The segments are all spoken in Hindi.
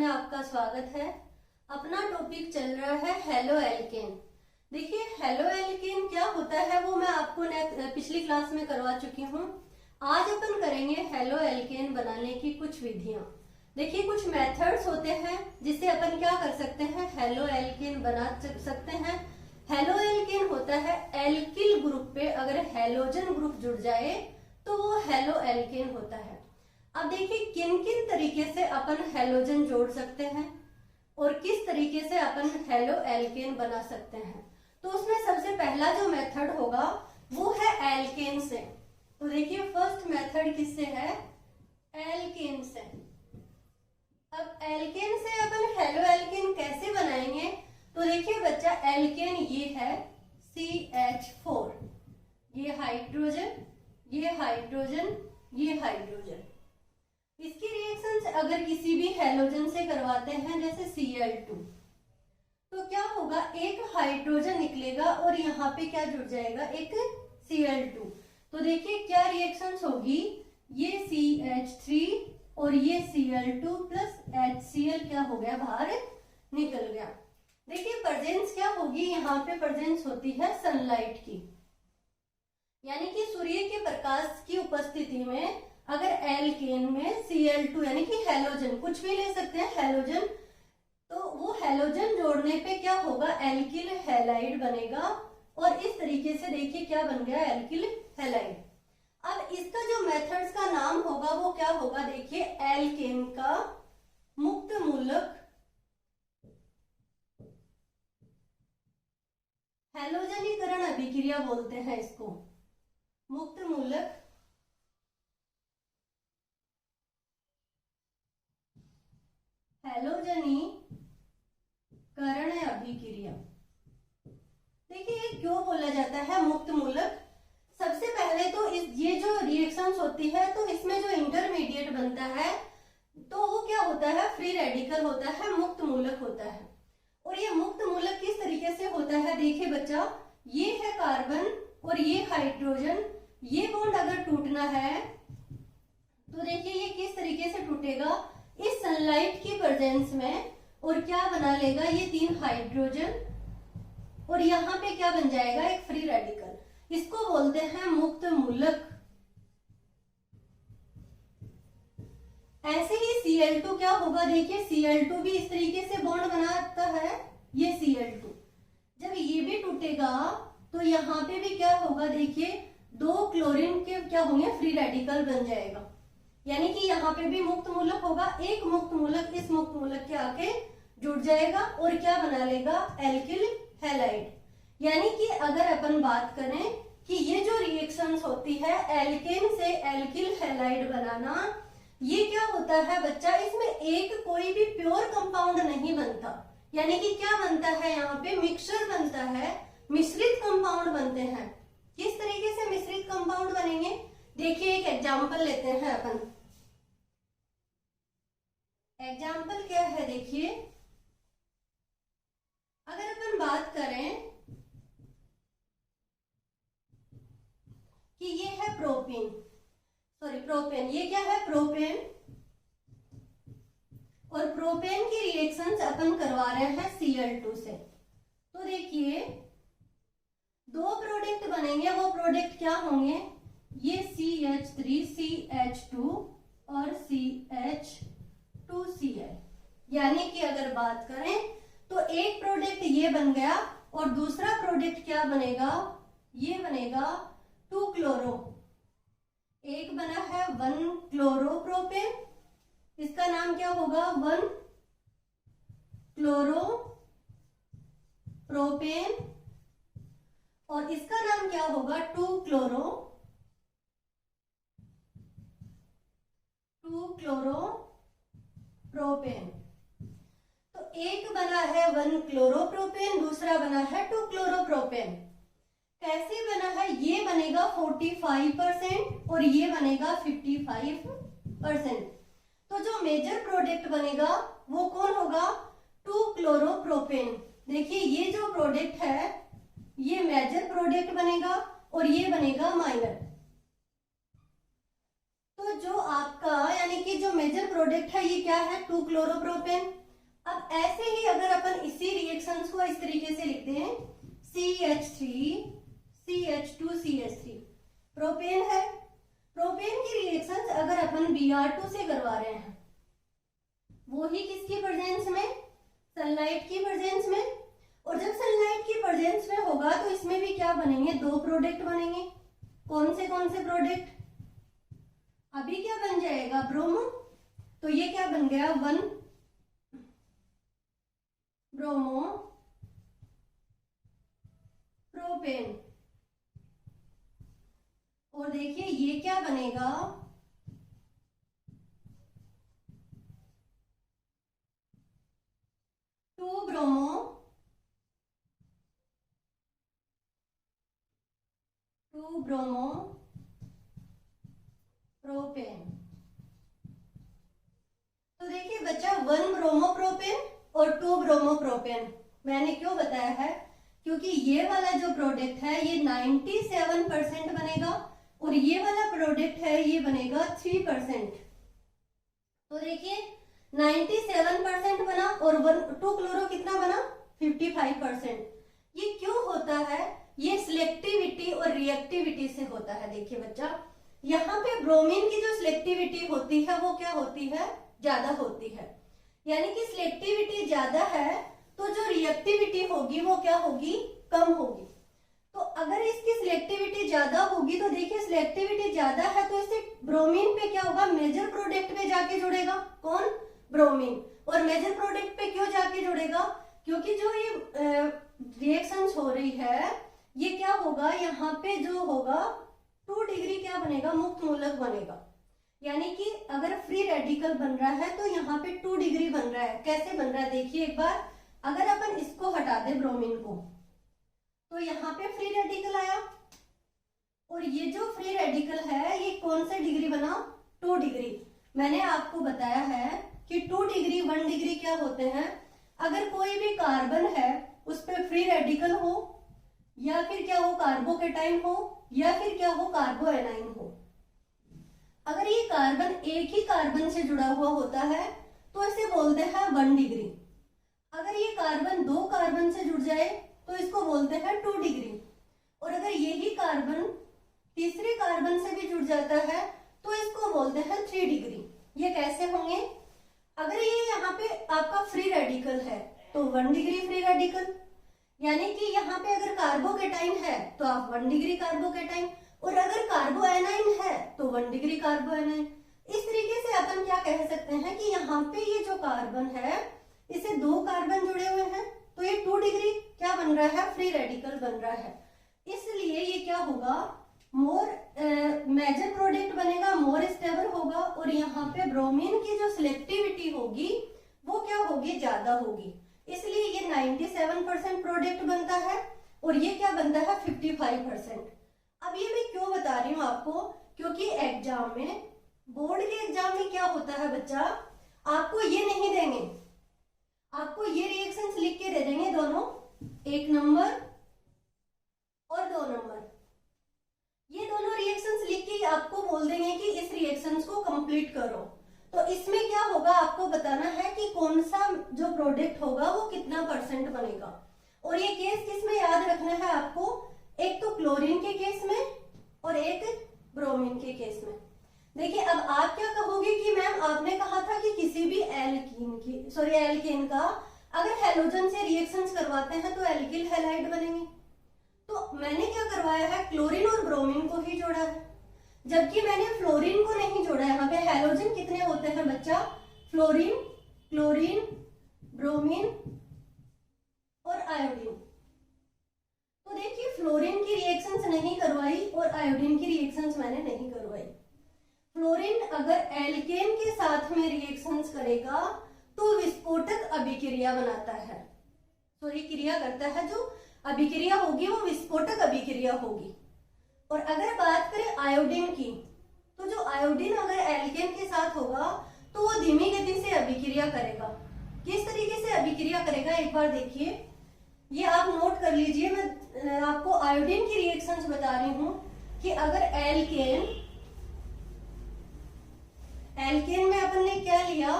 में आपका स्वागत है। अपना टॉपिक चल रहा है हेलो एल्केन। देखिए हेलो एल्केन क्या होता है वो मैं आपको पिछली क्लास में करवा चुकी हूँ। आज अपन करेंगे हेलो एल्केन बनाने की कुछ विधियां। देखिए कुछ मेथड्स होते हैं जिससे अपन क्या कर सकते हैं, हेलो एल्केन बना सकते हैं। हेलो एल्केन होता है एल्किल ग्रुप पे अगर हेलोजन ग्रुप जुड़ जाए तो वो हेलो एल्केन होता है। अब देखिए किन किन तरीके से अपन हेलोजन जोड़ सकते हैं और किस तरीके से अपन हेलो एल्केन बना सकते हैं। तो उसमें सबसे पहला जो मेथड होगा वो है एल्केन से। तो देखिए फर्स्ट मेथड किससे है, एल्केन से। अब एल्केन से अपन हेलो एल्केन कैसे बनाएंगे, तो देखिए बच्चा एल्केन ये है CH4, ये हाइड्रोजन, ये हाइड्रोजन, ये हाइड्रोजन। इसकी रिएक्शंस अगर किसी भी हेलोजन से करवाते हैं जैसे Cl2 तो क्या होगा, एक हाइड्रोजन निकलेगा और यहाँ पे क्या जुड़ जाएगा, एक Cl2। तो देखिए क्या रिएक्शंस होगी, ये CH3 और ये Cl2 प्लस HCl क्या हो गया, बाहर निकल गया। देखिए प्रेजेंस क्या होगी, यहाँ पे प्रेजेंस होती है सनलाइट की, यानी कि सूर्य के प्रकाश की उपस्थिति में अगर एल्केन में Cl2 यानी कि हेलोजन, कुछ भी ले सकते हैं हेलोजन, तो वो हेलोजन जोड़ने पे क्या होगा, एल्किल हैलाइड बनेगा। और इस तरीके से देखिए क्या बन गया, एल्किल हैलाइड। अब इसका जो मेथड्स का नाम होगा वो क्या होगा, देखिए एल्केन का मुक्त मूलक हेलोजनीकरण अभिक्रिया बोलते हैं इसको, मुक्त मूलक हेलोजनीकरण अभिक्रिया। देखिए ये क्यों बोला जाता है मुक्त मूलक, सबसे पहले तो ये जो रिएक्शंस होती है तो इसमें जो इंटरमीडिएट बनता है तो वो क्या होता है, फ्री रेडिकल होता है, मुक्त मूलक होता है। और ये मुक्त मूलक किस तरीके से होता है, देखिए बच्चा ये है कार्बन और ये हाइड्रोजन, ये बॉन्ड अगर टूटना है तो देखिए ये किस तरीके से टूटेगा, इस सनलाइट की प्रेजेंस में, और क्या बना लेगा, ये 3 हाइड्रोजन और यहाँ पे क्या बन जाएगा, एक फ्री रेडिकल। इसको बोलते हैं मुक्त मूलक। ऐसे ही Cl2 क्या होगा, देखिए Cl2 भी इस तरीके से बॉन्ड बनाता है, ये Cl2 जब ये भी टूटेगा तो यहाँ पे भी क्या होगा, देखिए 2 क्लोरीन के क्या होंगे, फ्री रेडिकल बन जाएगा, यानी कि यहाँ पे भी मुक्त मूलक होगा। एक मुक्त मूलक इस मुक्त मूलक के आके जुड़ जाएगा और क्या बना लेगा, एल्किल हैलाइड। यानी कि अगर अपन बात करें कि ये जो रिएक्शंस होती है एल्केन से एल्किल हैलाइड बनाना, ये क्या होता है बच्चा, इसमें एक कोई भी प्योर कंपाउंड नहीं बनता, यानी कि क्या बनता है, यहाँ पे मिक्सचर बनता है, मिश्रित कंपाउंड बनते हैं। किस तरीके से मिश्रित कंपाउंड बनेंगे, देखिए एक एग्जांपल लेते हैं अपन। एग्जांपल क्या है, देखिए अगर अपन बात करें कि ये है प्रोपेन, ये क्या है, प्रोपेन, और प्रोपेन की रिएक्शंस अपन करवा रहे हैं Cl2 से। तो देखिए 2 प्रोडक्ट बनेंगे, वो प्रोडक्ट क्या होंगे, ये CH3 CH2 और CH2Cl। यानी कि अगर बात करें तो एक प्रोडक्ट ये बन गया और दूसरा प्रोडक्ट क्या बनेगा, ये बनेगा 2 क्लोरो, एक बना है 1 क्लोरोप्रोपेन, इसका नाम क्या होगा, 1 क्लोरोप्रोपेन, और इसका नाम क्या होगा, 2 क्लोरोप्रोपेन। तो एक बना है 1 क्लोरोप्रोपेन, दूसरा बना है 2 क्लोरोप्रोपेन। कैसे बना है, ये बनेगा 45% और ये बनेगा 55%। तो जो मेजर प्रोडक्ट बनेगा वो कौन होगा, 2 क्लोरोप्रोपेन। देखिए ये जो प्रोडक्ट है ये मेजर प्रोडक्ट बनेगा और ये बनेगा माइनर। तो जो आपका यानी कि जो मेजर प्रोडक्ट है ये क्या है, 2 क्लोरोप्रोपेन। अब ऐसे ही अगर अपन इसी रिएक्शंस को इस तरीके से लिखते हैं, CH3 CH2 CH3 प्रोपेन है। प्रोपेन की रिएक्शंस अगर अपन Br2 से करवा रहे हैं, वो ही किसकी प्रेजेंस में, सनलाइट की प्रेजेंस में। और जब सनलाइट की प्रेजेंस में होगा तो इसमें भी क्या बनेंगे, 2 प्रोडक्ट बनेंगे। कौन से प्रोडक्ट, अभी क्या बन जाएगा, ब्रोमो। तो ये क्या बन गया, 1 ब्रोमो प्रोपेन। और देखिए ये क्या बनेगा, 2 ब्रोमो प्रोपेन। तो देखिए बच्चा 1 ब्रोमो प्रोपेन और 2 ब्रोमो प्रोपेन। मैंने क्यों बताया है, क्योंकि ये वाला जो प्रोडक्ट है ये 97% बनेगा और ये वाला प्रोडक्ट है ये बनेगा 3%। तो देखिए 97% बना और 2 क्लोरो कितना बना, 55%। ये क्यों होता है, ये सिलेक्टिविटी और रिएक्टिविटी से होता है। देखिए बच्चा, यहाँ पे ब्रोमीन की जो सिलेक्टिविटी होती है वो क्या होती है, ज्यादा होती है। यानी कि सिलेक्टिविटी ज्यादा है तो जो रिएक्टिविटी होगी वो क्या होगी, कम होगी। तो अगर इसकी सिलेक्टिविटी ज्यादा होगी तो देखिए सिलेक्टिविटी ज्यादा है तो इससे ब्रोमीन पे क्या होगा, मेजर प्रोडक्ट पे जाके जुड़ेगा। कौन, ब्रोमीन। और मेजर प्रोडक्ट पे क्यों जाके जुड़ेगा, क्योंकि जो ये रिएक्शंस हो रही है ये क्या होगा, यहाँ पे जो होगा 2 डिग्री क्या बनेगा, मुक्त मूलक बनेगा। यानी कि अगर फ्री रेडिकल बन रहा है तो यहाँ पे 2 डिग्री बन रहा है। कैसे बन रहा है देखिए एक बार, अगर अपन इसको हटा दे ब्रोमीन को तो यहाँ पे फ्री रेडिकल आया और ये जो फ्री रेडिकल है ये कौन सा डिग्री बना, 2 डिग्री। मैंने आपको बताया है कि 2 डिग्री 1 डिग्री क्या होते हैं, अगर कोई भी कार्बन है उस पर फ्री रेडिकल हो या फिर क्या हो, कार्बोकेटाइन हो या फिर क्या हो, कार्बोएनाइन हो। अगर ये कार्बन एक ही कार्बन से जुड़ा हुआ होता है तो इसे बोलते हैं 1 डिग्री। अगर ये कार्बन 2 कार्बन से जुड़ जाए तो इसको बोलते हैं 2 डिग्री। और अगर यही कार्बन तीसरे कार्बन से भी जुड़ जाता है तो इसको बोलते हैं 3 डिग्री। ये कैसे होंगे, अगर ये यहाँ पे आपका फ्री रेडिकल है तो 1 डिग्री फ्री रेडिकल, यानी कि यहाँ पे अगर कार्बोकेटाइन है तो आप 1 डिग्री कार्बोकेटाइन, और अगर कार्बोएनाइन है तो 1 डिग्री कार्बोएनाइन। इस तरीके से अपन क्या कह सकते हैं कि यहाँ पे ये जो कार्बन है इसे 2 कार्बन जुड़े हुए हैं तो ये 2 डिग्री क्या बन रहा है, फ्री रेडिकल बन रहा है। इसलिए ये क्या होगा, मोर मेजर प्रोडक्ट बनेगा, मोर स्टेबल होगा। और यहाँ पे ब्रोमीन की जो सिलेक्टिविटी होगी वो क्या होगी, ज्यादा होगी। इसलिए ये 97% प्रोडक्ट बनता है और ये क्या बनता है, 55%। अब ये मैं क्यों बता रही हूँ आपको, क्योंकि एग्जाम में, बोर्ड के एग्जाम में क्या होता है बच्चा, आपको ये नहीं देंगे, आपको ये रिएक्शंस लिख के दे देंगे दोनों, 1 नंबर और 2 नंबर। ये दोनों रिएक्शंस लिख के आपको बोल देंगे कि इस रिएक्शंस को कंप्लीट करो। तो इसमें क्या होगा, आपको बताना है कि कौन सा जो प्रोडक्ट होगा वो कितना % बनेगा। और ये केस किसमें याद रखना है आपको, एक तो क्लोरीन के केस में और एक ब्रोमीन के केस में। देखिए अब आप क्या कहोगे कि मैम आपने कहा था कि किसी भी एल्केन का अगर हैलोजन से रिएक्शंस करवाते हैं तो एल्किल हैलाइड बनेंगे। तो मैंने क्या करवाया है, क्लोरीन और ब्रोमीन को ही जोड़ा है, जबकि मैंने फ्लोरीन को नहीं जोड़ा। यहाँ पे हैलोजन कितने होते हैं बच्चा, फ्लोरीन, क्लोरीन, ब्रोमीन और आयोडीन। तो देखिए फ्लोरीन की रिएक्शंस नहीं करवाई और आयोडीन की रिएक्शंस मैंने नहीं करवाई। फ्लोरीन अगर एल्केन के साथ में रिएक्शंस करेगा तो विस्फोटक अभिक्रिया बनाता है, सॉरी क्रिया करता है, जो अभिक्रिया होगी वो विस्फोटक अभिक्रिया होगी। और अगर बात करें आयोडीन की, तो जो आयोडीन अगर एल्केन के साथ होगा तो वो धीमी गति से अभिक्रिया करेगा। किस तरीके से अभिक्रिया करेगा एक बार देखिए, ये आप नोट कर लीजिए। मैं आपको आयोडीन की रिएक्शंस बता रही हूं कि अगर एल्केन एल्केन में अपन ने क्या लिया,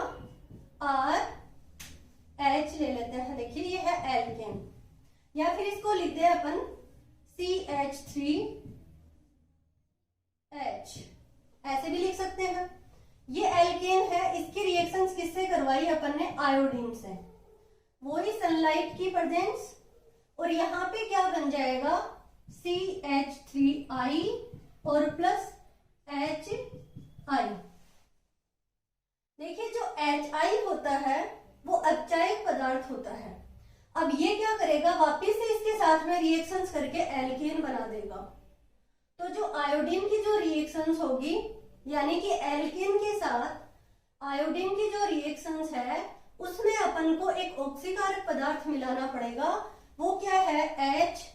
आर एच ले लेते हैं, देखिए ये है एल्केन, या फिर इसको लिखते हैं अपन CH3H, ऐसे भी लिख सकते हैं। ये एल्केन है, इसकी रिएक्शंस किससे करवाई अपन ने, आयोडीन से, वही सनलाइट की प्रेजेंस, और यहाँ पे क्या बन जाएगा CH3I और प्लस HI। देखिए जो HI होता है वो अपचायक पदार्थ होता है। अब ये क्या करेगा, वापस से इसके साथ में रिएक्शंस करके एल्केन बना देगा। तो जो आयोडीन की जो रिएक्शंस होगी, यानी कि एल्केन के साथ आयोडीन की जो रिएक्शंस है उसमें अपन को एक ऑक्सीकारक पदार्थ मिलाना पड़ेगा, वो क्या है HiO3।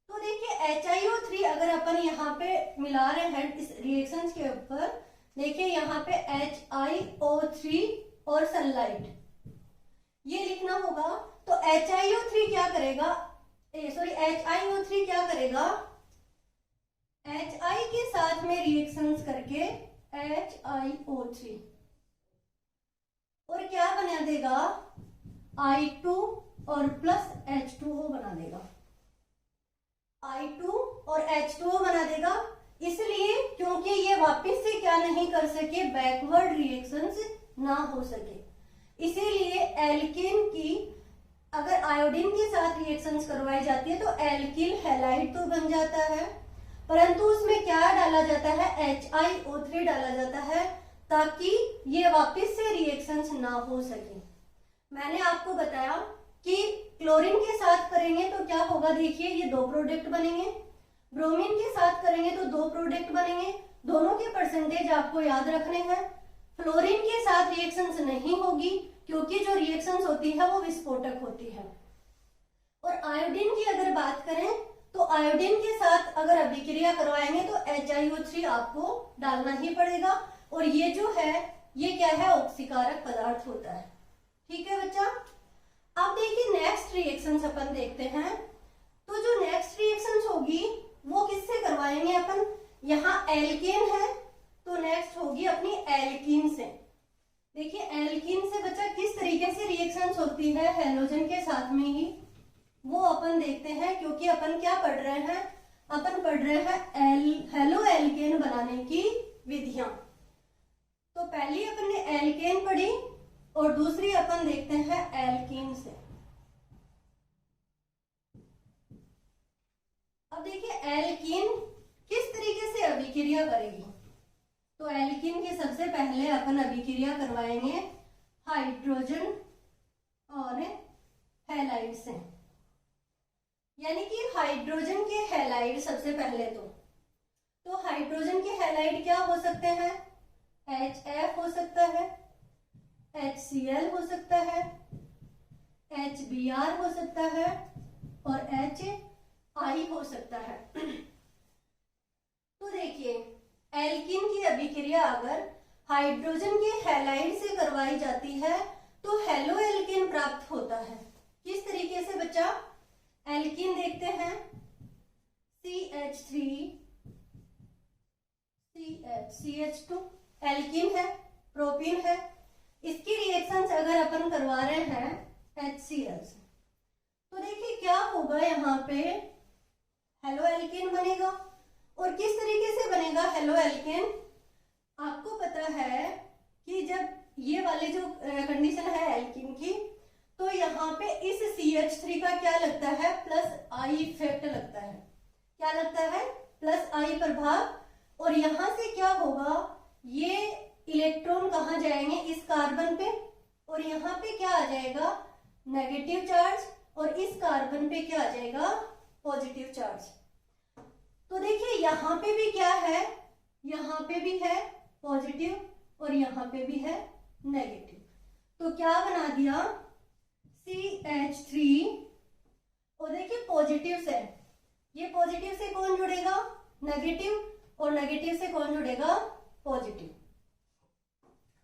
तो देखिए HiO3 अगर अपन यहाँ पे मिला रहे हैं इस रिएक्शंस के ऊपर, देखिए यहाँ पे HiO3 और सनलाइट ये लिखना होगा। तो HiO3 क्या करेगा, HiO3 क्या करेगा, HI के साथ में रिएक्शंस करके HiO3 और क्या बना देगा I2 और प्लस H2O बना देगा, I2 और H2O बना देगा। इसलिए क्योंकि ये वापस से क्या नहीं कर सके, बैकवर्ड रिएक्शंस ना हो सके, इसीलिए एल्केन की अगर आयोडीन के साथ रिएक्शंस करवाई जाती है तो एल्किल हैलाइड तो बन जाता है, परंतु उसमें क्या डाला जाता है, HiO3 डाला जाता है, ताकि ये वापस से रिएक्शंस ना हो सके। मैंने आपको बताया कि क्लोरीन के साथ करेंगे तो क्या होगा, देखिए ये दो प्रोडक्ट बनेंगे, ब्रोमीन के साथ करेंगे तो दो प्रोडक्ट बनेंगे, दोनों के परसेंटेज आपको याद रखने हैं। फ्लोरीन के साथ रिएक्शंस नहीं होगी क्योंकि जो रिएक्शंस होती है वो विस्फोटक होती है। और आयोडीन की अगर बात करें तो आयोडीन के साथ अगर अभिक्रिया करवाएंगे तो HiO3 आपको डालना ही पड़ेगा, और ये जो है ये क्या है, ऑक्सीकारक पदार्थ होता है। ठीक है बच्चा। अब देखिए नेक्स्ट रिएक्शंस अपन देखते हैं। तो जो नेक्स्ट रिएक्शंस होगी वो किससे करवाएंगे अपन, यहाँ एल्केन है तो नेक्स्ट होगी अपनी एल्कीन से। देखिए एल्कीन से बच्चा किस तरीके से रिएक्शंस होती है हेलोजन के साथ में ही, वो अपन देखते हैं, क्योंकि अपन क्या पढ़ रहे हैं, अपन पढ़ रहे हैं हेलो एल्केन बनाने की विधियां। तो पहली अपन ने एल्केन पढ़ी और दूसरी अपन देखते हैं एल्कीन से। अब देखिए एल्कीन किस तरीके से अभिक्रिया करेगी। तो एल्कीन के सबसे पहले अपन अभिक्रिया करवाएंगे हाइड्रोजन और हैलाइड से, यानी कि हाइड्रोजन के हैलाइड सबसे पहले। तो हाइड्रोजन के हैलाइड क्या हो सकते हैं, HF हो सकता है, HCl हो सकता है, HBr हो सकता है और HI हो सकता है। तो देखिए एल्कीन की अभिक्रिया अगर हाइड्रोजन के हैलाइड से करवाई जाती है तो हेलो एल्केन प्राप्त होता है। किस तरीके से बच्चा, एल्कीन देखते हैं CH3 CH2 एल्कीन है, प्रोपीन है, इसकी रिएक्शंस अगर अपन करवा रहे हैं HCl से तो देखिए क्या होगा, यहाँ पे हेलो एल्केन बनेगा। और किस तरीके से बनेगा हेलो एल्केन, आपको पता है कि जब ये वाले जो कंडीशन है एल्कीन की, तो यहाँ पे इस CH3 का क्या लगता है, प्लस I इफेक्ट लगता है। क्या लगता है, प्लस I प्रभाव। और यहाँ से क्या होगा, ये इलेक्ट्रॉन कहाँ जाएंगे, इस कार्बन पे, और यहाँ पे क्या आ जाएगा, नेगेटिव चार्ज, और इस कार्बन पे क्या आ जाएगा, पॉजिटिव चार्ज। तो देखिए यहाँ पे भी क्या है, यहाँ पे भी है पॉजिटिव और यहाँ पे भी है नेगेटिव। तो क्या बना दिया CH3, और देखिए पॉजिटिव से, ये पॉजिटिव से कौन जुड़ेगा, नेगेटिव, और नेगेटिव से कौन जुड़ेगा, पॉजिटिव।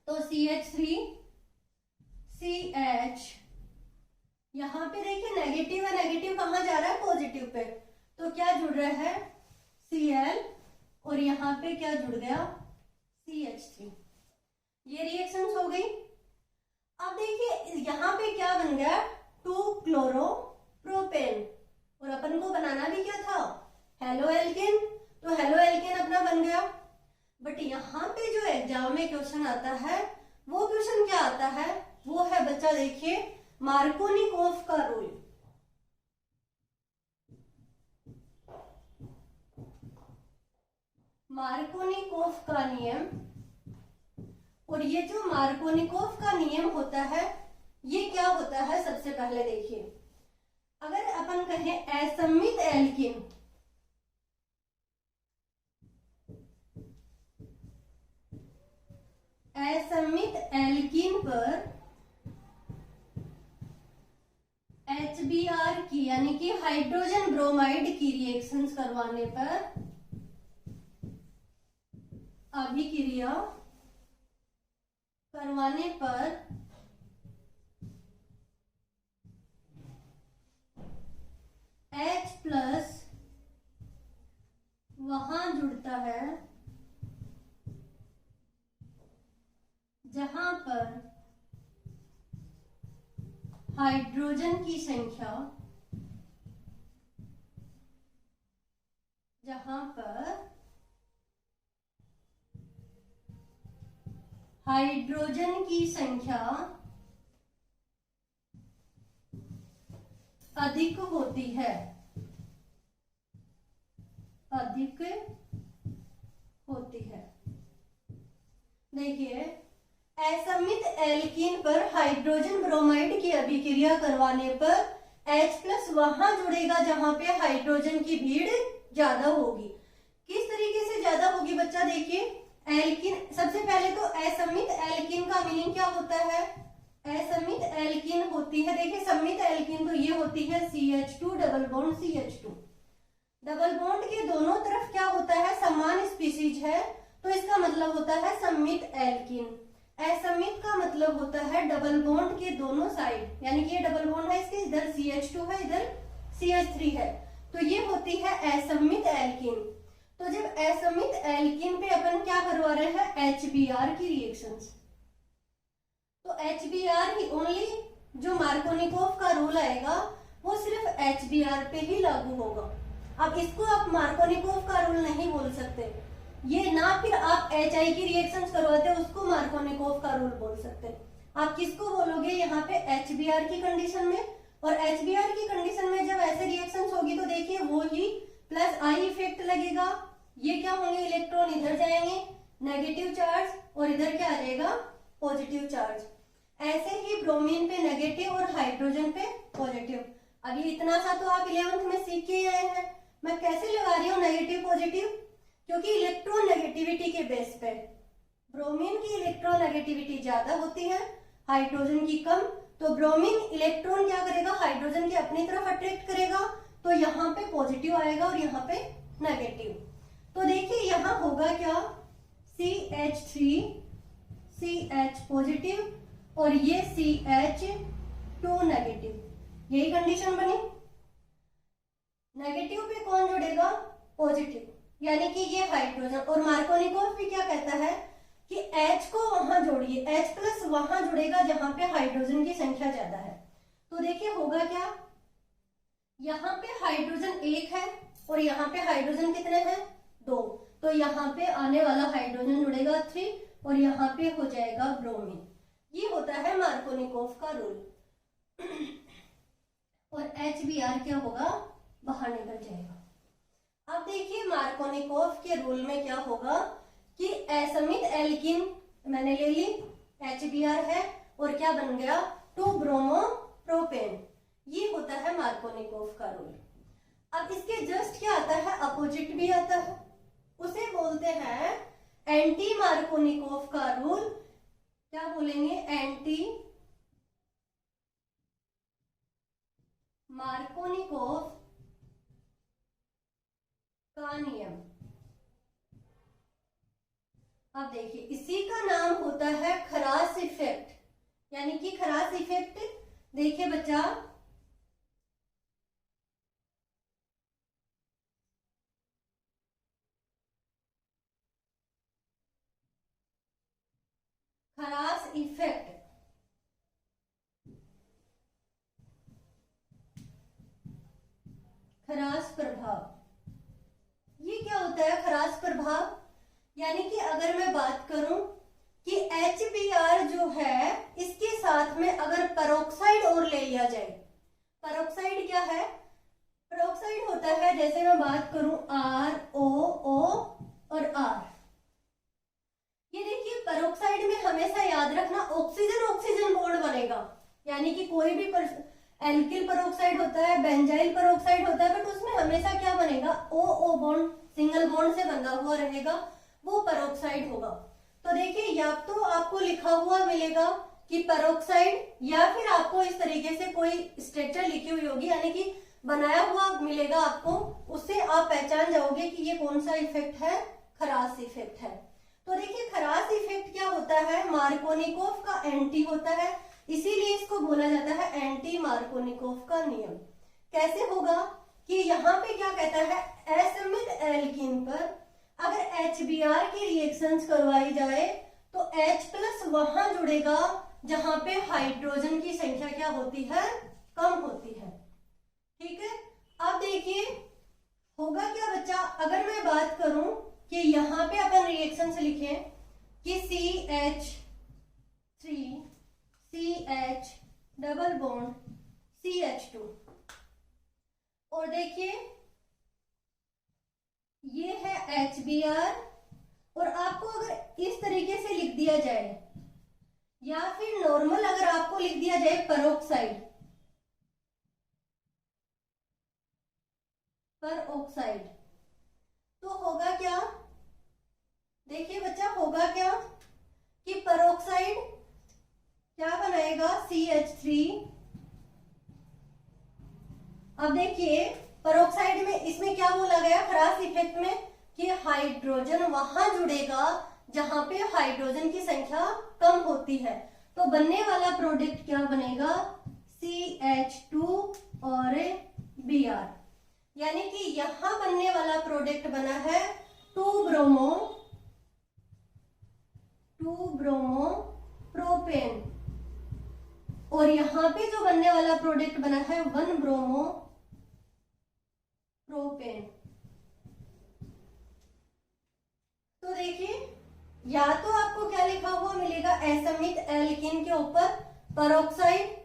तो CH3 CH, यहाँ पे देखिए नेगेटिव है, नेगेटिव कहाँ जा रहा है, पॉजिटिव पे, तो क्या जुड़ रहा है Cl और यहाँ पे क्या जुड़ गया, CH3। ये रिएक्शंस हो गई। अब देखिए यहाँ पे क्या बन गया, 2-क्लोरोप्रोपेन। और अपन को बनाना भी क्या था, हेलो एल्केन। तो हेलो एल्केन अपना बन गया। बट यहाँ पे जो एग्जाम में क्वेश्चन आता है, वो क्वेश्चन क्या आता है, वो है बच्चा देखिए मार्कोनिकोफ का रूल। मार्कोनिकोफ का नियम। और ये जो मार्कोनिकोफ का नियम होता है, ये क्या होता है, सबसे पहले देखिए, अगर अपन कहें असममित एल्कीन, असममित एल्कीन पर HBr की यानी कि हाइड्रोजन ब्रोमाइड की रिएक्शंस करवाने पर, अभिक्रिया करवाने पर H+ वहां जुड़ता है जहां पर हाइड्रोजन की संख्या, जहां पर हाइड्रोजन की संख्या अधिक होती है, अधिक होती है। देखिए असममित एल्कीन पर हाइड्रोजन ब्रोमाइड की अभिक्रिया करवाने पर H+ वहां जुड़ेगा जहां पे हाइड्रोजन की भीड़ ज्यादा होगी। किस तरीके से ज्यादा होगी बच्चा, देखिए एल्कीन, सबसे पहले तो असममित एल्कीन का मीनिंग क्या होता है, असममित एल्कीन होती है, देखिए सममित एल्कीन तो ये होती है CH2 double bond CH2। Double bond के दोनों तरफ क्या होता है, समान स्पीसीज है, तो इसका मतलब होता है सममित एल्कीन। असममित का मतलब होता है डबल बॉन्ड के दोनों साइड, यानी कि ये डबल बॉन्ड है इसके, इधर CH2 है, इधर CH3 है, तो ये होती है असममित एल्कीन। तो जब असममित एल्कीन पे अपन क्या करवा रहे हैं, HBr की रिएक्शंस, तो HBr ही ओनली, जो मार्कोनिकोफ का रूल आएगा वो सिर्फ HBr पे ही लागू होगा। अब इसको आप मार्कोनिकोफ का रूल नहीं बोल सकते, ये ना फिर आप HI की रिएक्शंस करवाते हैं उसको मार्कोनिकोफ का रूल बोल सकते हैं। आप किसको बोलोगे यहाँ पे, HBr की कंडीशन में। और HBr की कंडीशन में जब ऐसे रिएक्शंस होगी तो देखिए वो ही प्लस I इफेक्ट लगेगा, ये क्या होंगे, इलेक्ट्रॉन इधर जाएंगे नेगेटिव चार्ज, और इधर क्या आ जाएगा, पॉजिटिव चार्ज। ऐसे ही ब्रोमीन पे नेगेटिव और हाइड्रोजन पे पॉजिटिव। अब ये इतना सा तो आप 11th में सीख के आए हैं। मैं कैसे लगा रही हूँ नेगेटिव पॉजिटिव, क्योंकि इलेक्ट्रॉन नेगेटिविटी के बेस पे ब्रोमीन की इलेक्ट्रॉन नेगेटिविटी ज्यादा होती है, हाइड्रोजन की कम, तो ब्रोमीन इलेक्ट्रॉन क्या करेगा, हाइड्रोजन की अपनी तरफ अट्रैक्ट करेगा, तो यहाँ पे पॉजिटिव आएगा और यहाँ पे नेगेटिव। तो देखिए यहाँ होगा क्या, CH3 CH पॉजिटिव और ये CH2 नेगेटिव, यही कंडीशन बनी। नेगेटिव पे कौन जुड़ेगा, पॉजिटिव, यानी कि ये हाइड्रोजन। और मार्कोनिकोफ भी क्या कहता है कि H को वहां जोड़िए, H+ वहां जुड़ेगा जहां पे हाइड्रोजन की संख्या ज्यादा है। तो देखिए होगा क्या, यहाँ पे हाइड्रोजन 1 है और यहाँ पे हाइड्रोजन कितने हैं, 2, तो यहाँ पे आने वाला हाइड्रोजन जुड़ेगा 3 और यहाँ पे हो जाएगा ब्रोमीन। ये होता है मार्कोनिकोफ का रूल। और HBr क्या होगा, बाहर निकल जाएगा। अब देखिए मार्कोनिकोफ के रूल में क्या होगा कि असममित एल्कीन मैंने ले ली, HBr है, और क्या बन गया, 2-ब्रोमोप्रोपेन। ये होता है मार्कोनिकोफ का रूल। अब इसके जस्ट क्या आता है, अपोजिट भी आता है, उसे बोलते हैं एंटी मार्कोनिकोफ का रूल। क्या बोलेंगे, एंटी मार्कोनिकोफ का नियम। अब देखिए इसी का नाम होता है खरास इफेक्ट, यानी कि खरास इफेक्ट। देखिए बच्चा, खरास इफेक्ट, खरास प्रभाव। ये क्या होता है खरास प्रभाव? यानी कि अगर मैं बात करूं कि HBr जो है इसके साथ में अगर पेरोक्साइड और ले लिया जाए, पेरोक्साइड क्या है? पेरोक्साइड होता है, जैसे मैं बात करूं ROO और R। ये देखिए पेरोक्साइड में हमेशा याद रखना ऑक्सीजन ऑक्सीजन बॉन्ड बनेगा, यानी कि कोई भी एल्किल पेरोक्साइड होता है, बेंजाइल पेरोक्साइड होता है, बट उसमें हमेशा क्या बनेगा? OO बॉन्ड, सिंगल बॉन्ड से बंधा हुआ रहेगा, वो पेरोक्साइड होगा। तो देखिए या तो आपको लिखा हुआ मिलेगा कि पेरोक्साइड, या फिर आपको इस तरीके से कोई स्ट्रक्चर लिखी हुई होगी, यानी कि बनाया हुआ मिलेगा आपको, उससे आप पहचान जाओगे कि ये कौन सा इफेक्ट है, खरास इफेक्ट है। तो देखिए खरास इफेक्ट क्या होता है? मार्कोनिकोव का एंटी होता है, इसीलिए इसको बोला जाता है एंटी मार्कोनिकोव का नियम। कैसे होगा कि यहाँ पे क्या कहता है, असमित एल्कीन पर अगर HBr की रिएक्शंस करवाई जाए तो H+ वहां जुड़ेगा जहां पे हाइड्रोजन की संख्या क्या होती है? कम होती है। ठीक है, अब देखिए होगा क्या बच्चा, अगर मैं बात करूं कि यहाँ पे अपन रिएक्शन से लिखें कि CH3CH डबल बॉन्ड CH2, और देखिए ये है HBr, और आपको अगर इस तरीके से लिख दिया जाए या फिर नॉर्मल अगर आपको लिख दिया जाए पेरोक्साइड, पेरोक्साइड, तो होगा क्या? देखिए बच्चा होगा क्या कि पेरोक्साइड क्या बनाएगा? CH3। अब देखिए पेरोक्साइड में इसमें क्या बोला गया खरास इफेक्ट में कि हाइड्रोजन वहां जुड़ेगा जहां पे हाइड्रोजन की संख्या कम होती है, तो बनने वाला प्रोडक्ट क्या बनेगा? CH2 और Br, यानी कि यहां बनने वाला प्रोडक्ट बना है 2 ब्रोमो प्रोपेन, और यहां पे जो बनने वाला प्रोडक्ट बना है 1 ब्रोमो प्रोपेन। तो देखिए या तो आपको क्या लिखा हुआ मिलेगा असमित एल्कीन के ऊपर पेरोक्साइड,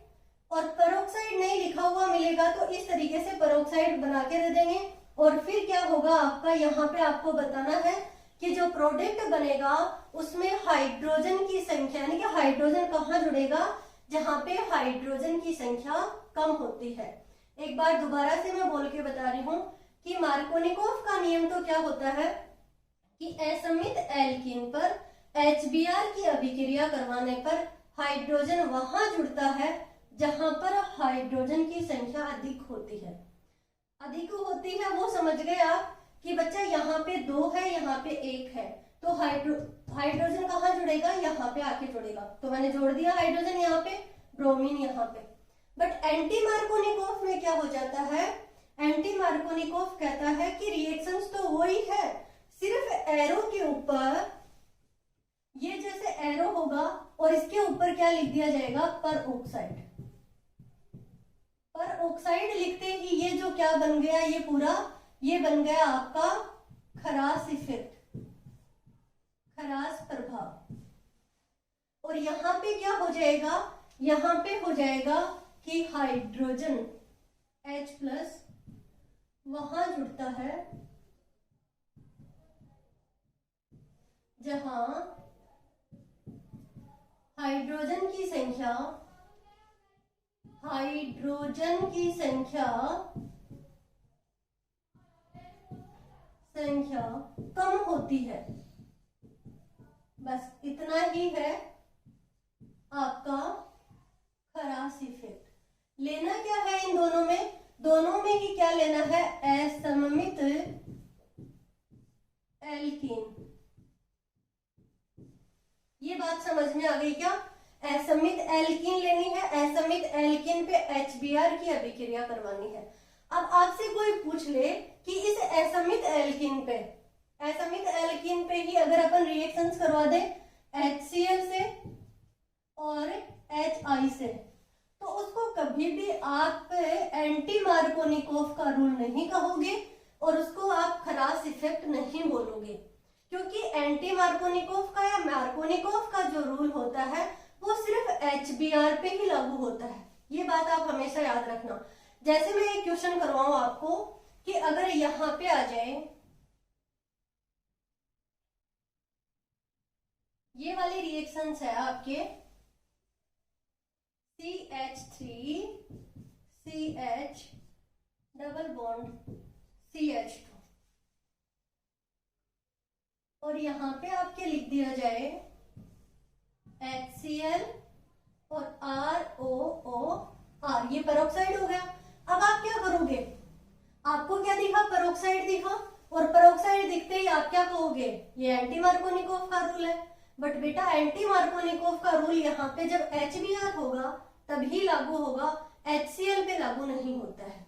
और पेरोक्साइड नहीं लिखा हुआ मिलेगा तो इस तरीके से पेरोक्साइड बना के दे देंगे, और फिर क्या होगा आपका, यहाँ पे आपको बताना है कि जो प्रोडक्ट बनेगा उसमें हाइड्रोजन की संख्या, यानी कि हाइड्रोजन कहाँ जुड़ेगा? जहां पे हाइड्रोजन की संख्या कम होती है। एक बार दोबारा से मैं बोल के बता रही हूं कि मार्कोनिकोव का नियम तो क्या होता है कि असमित एल्कीन पर HBr की अभिक्रिया करवाने पर हाइड्रोजन वहां जुड़ता है जहां पर हाइड्रोजन की संख्या अधिक होती है। अधिक होती है वो समझ गए आप कि बच्चा यहाँ पे 2 है, यहाँ पे 1 है, तो हाइड्रोजन कहाँ जुड़ेगा? यहाँ पे आके जुड़ेगा, तो मैंने जोड़ दिया हाइड्रोजन यहाँ पे, ब्रोमीन यहाँ पे। बट एंटी मार्कोनिकोव में क्या हो जाता है? एंटी मार्कोनिकोव कहता है कि रिएक्शंस तो वही है, सिर्फ एरो के ऊपर ये जैसे एरो होगा और इसके ऊपर क्या लिख दिया जाएगा? पेरोक्साइड। पेरोक्साइड लिखते ही ये जो क्या बन गया, ये पूरा ये बन गया आपका खरास इफेक्ट, खरास प्रभाव। और यहाँ पे क्या हो जाएगा? यहाँ पे हो जाएगा कि हाइड्रोजन H+ वहां जुड़ता है जहां हाइड्रोजन की संख्या कम होती है। बस इतना ही है आपका खरास इफेक्ट। लेना क्या है इन दोनों में? दोनों में ही क्या लेना है? असममित एल्कीन। ये बात समझ में आ गई क्या? असममित एल्कीन लेनी है, असममित एल्कीन पे HBr की अभिक्रिया करवानी है। अब आपसे कोई पूछ ले कि इस असममित एल्कीन पे ही अगर अपन रिएक्शंस करवा दे HCl से और HI से, तो उसको कभी भी आप एंटी मार्कोनिकोव का रूल नहीं कहोगे और उसको आप खरास इफेक्ट नहीं बोलोगे, क्योंकि एंटी मार्कोनिकोव का या मार्कोनिकोव का जो रूल होता है वो सिर्फ HBr पे ही लागू होता है। ये बात आप हमेशा याद रखना। जैसे मैं एक क्वेश्चन करवाऊं आपको कि अगर यहाँ पे आ जाए, ये वाले रिएक्शंस है आपके CH3 CH double bond CH2, और यहाँ पे आपके लिख दिया जाए HCl और ROOR, ये पेरोक्साइड हो गया। अब आप क्या करोगे, आपको क्या दिखा, पेरोक्साइड दिखा, और पेरोक्साइड दिखते ही आप क्या कहोगे, ये एंटी मार्कोनिकोव का रूल है। बट बेटा एंटी मार्कोनिकोव का रूल यहाँ पे जब HBr होगा तभी लागू होगा, HCl पे लागू नहीं होता है।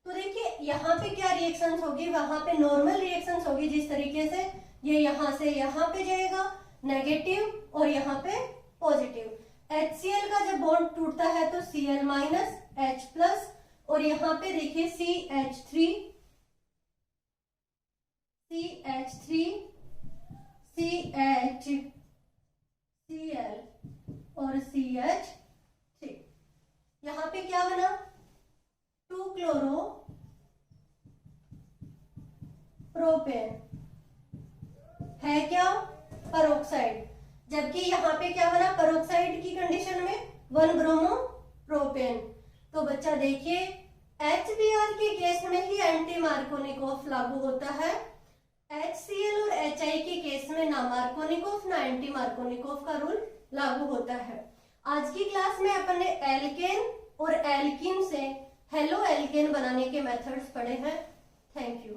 तो देखिए यहाँ पे क्या रिएक्शंस होगी, वहां पे नॉर्मल रिएक्शंस होगी, जिस तरीके से ये यहाँ से यहाँ पे जाएगा नेगेटिव और यहाँ पे पॉजिटिव। HCl का जब बॉन्ड टूटता है तो Cl माइनस H प्लस, और यहाँ पे देखिए CH3 CH, Cl और CH3, यहाँ पे क्या बना, 2 क्लोरो प्रोपेन है क्या, पेरोक्साइड, जबकि यहाँ पे क्या बना, पेरोक्साइड की कंडीशन में 1 ब्रोमो प्रोपेन। तो बच्चा देखिए HBr के केस में ही एंटी मार्कोनिकोव लागू होता है, HCl और HI के केस में ना मार्कोनिकोव ना एंटी मार्कोनिकोव का रूल लागू होता है। आज की क्लास में अपन ने एल्केन और एल्कीन से हेलो एल्केन बनाने के मेथड्स पढ़े हैं। Thank you.